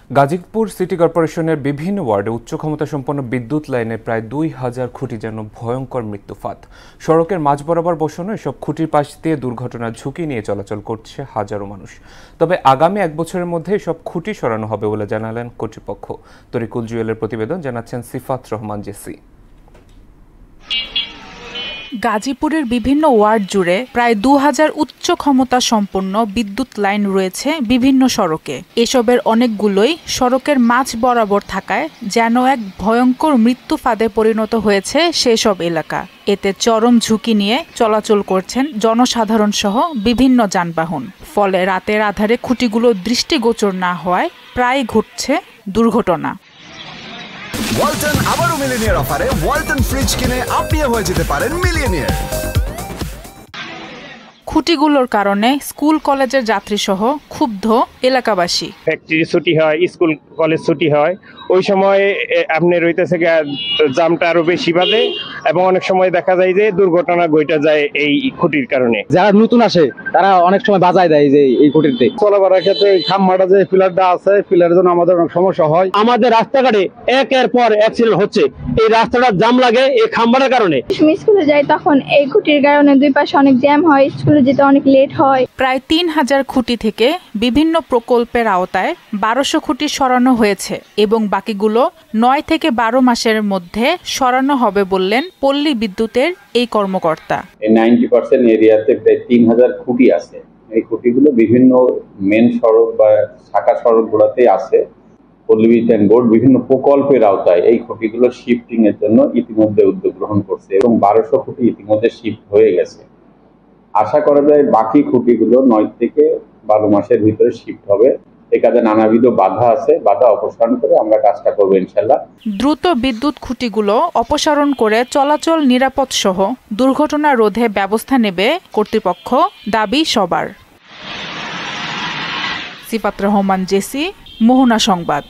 Gazipur city কর্পোরেশনের বিভিন্ন ওয়ার্ডে উচ্চ ক্ষমতাসম্পন্ন বিদ্যুৎ লাইনে প্রায় ২,০০০ খুঁটি যেন ভয়ঙ্কর মৃত্যুফাত। সড়কের মাঝ বরাবর বসানো এসব খুঁটির পাশ দিয়ে দুর্ঘটনার ঝুঁকি নিয়ে চলাচল করছে হাজারো মানুষ। তবে আগামী ১ বছরের মধ্যে এসব খুঁটি সরানো হবে বলে জানালেন কর্তৃপক্ষ। তরিকুল জুয়েলের প্রতিবেদন, জানাচ্ছেন সিফাত রহমান জেসি। গাজীপুরের বিভিন্ন ওয়ার্ড জুড়ে প্রায় ২,০০০ উচ্চ ক্ষমতা সম্পন্ন বিদ্যুৎ লাইন রয়েছে বিভিন্ন সড়কে। এসবের অনেকগুলোই সড়কের মাঝ বরাবর থাকায় যেন এক ভয়ঙ্কর মৃত্যু ফাঁদে পরিণত হয়েছে সেসব এলাকা। এতে চরম ঝুঁকি নিয়ে চলাচল করছেন জনসাধারণ সহ বিভিন্ন যানবাহন। ফলে রাতের আধারে খুঁটিগুলো দৃষ্টিগোচর না হওয়ায় প্রায় ঘটছে দুর্ঘটনা। ওয়ালটন আবারও মিলিয়নিয়ার অফারে ওয়ালটন ফ্রিজ কিনে আপনিও হয়ে যেতে পারেন মিলিয়নিয়ার। খুঁটিগুলোর কারণে স্কুল কলেজের যাত্রী সহ ক্ষুব্ধ এলাকাবাসী। ফ্যাক্টরি ছুটি হয়, স্কুল কলেজ ছুটি হয়, ওই সময় আপনার রইতেছে জামটা আরো বেশি বাজে এবং অনেক সময় দেখা যায় যে দুর্ঘটনা ঘটে যায় এই খুঁটির কারণে। যারা নতুন আসে তারা অনেক সময় বাজায় দেয় যে এই খুঁটিতে চলাফেরার ক্ষেত্রে খাম্বাটা যে পিলারটা আছে, পিলারের জন্য আমাদের অনেক সমস্যা হয়। আমাদের রাস্তাঘাটে একের পর অ্যাক্সিডেন্ট হচ্ছে, এই রাস্তাটা জাম লাগে এই খাম্বাটার কারণে। স্কুলে যাই তখন এই খুঁটির কারণে দুই পাশে অনেক জ্যাম হয়, স্কুলে যেতে অনেক লেট হয়। প্রায় ৩,০০০ খুঁটি থেকে বিভিন্ন প্রকল্পের আওতায় ১২০০ খুঁটি সরানো হয়েছে এবং বাকিগুলো ৯ থেকে ১২ মাসের মধ্যে সরানো হবে বললেন পল্লী বিদ্যুতের এই কর্মকর্তা। 90% এরিয়াতে প্রায় ৩,০০০ খুঁটি আছে। এই খুঁটিগুলো বিভিন্ন মেন সড়ক বা শাখা সড়কগুলোতে আছে। পল্লী বিদ্যুৎ বোর্ড বিভিন্ন প্রকল্পের আওতায় এই খুঁটিগুলো শিফটিং এর জন্য ইতিমধ্যে উদ্যোগ গ্রহণ করছে এবং ১২০০ খুঁটি ইতিমধ্যে শিফট হয়ে গেছে। আশা করা যায় বাকি খুঁটিগুলো ৯ থেকে ১২ মাসের ভিতরে শিফট হবে। এই কাজে নানাবিধ বাধা আছে, বাধা অপসারণ করে আমরা কাজটা করবো ইনশাল্লাহ। দ্রুত বিদ্যুৎ খুঁটিগুলো অপসারণ করে চলাচল নিরাপদ সহ দুর্ঘটনা রোধে ব্যবস্থা নেবে কর্তৃপক্ষ, দাবি সবার। সিফাত রহমান জেসি, মোহনা সংবাদ।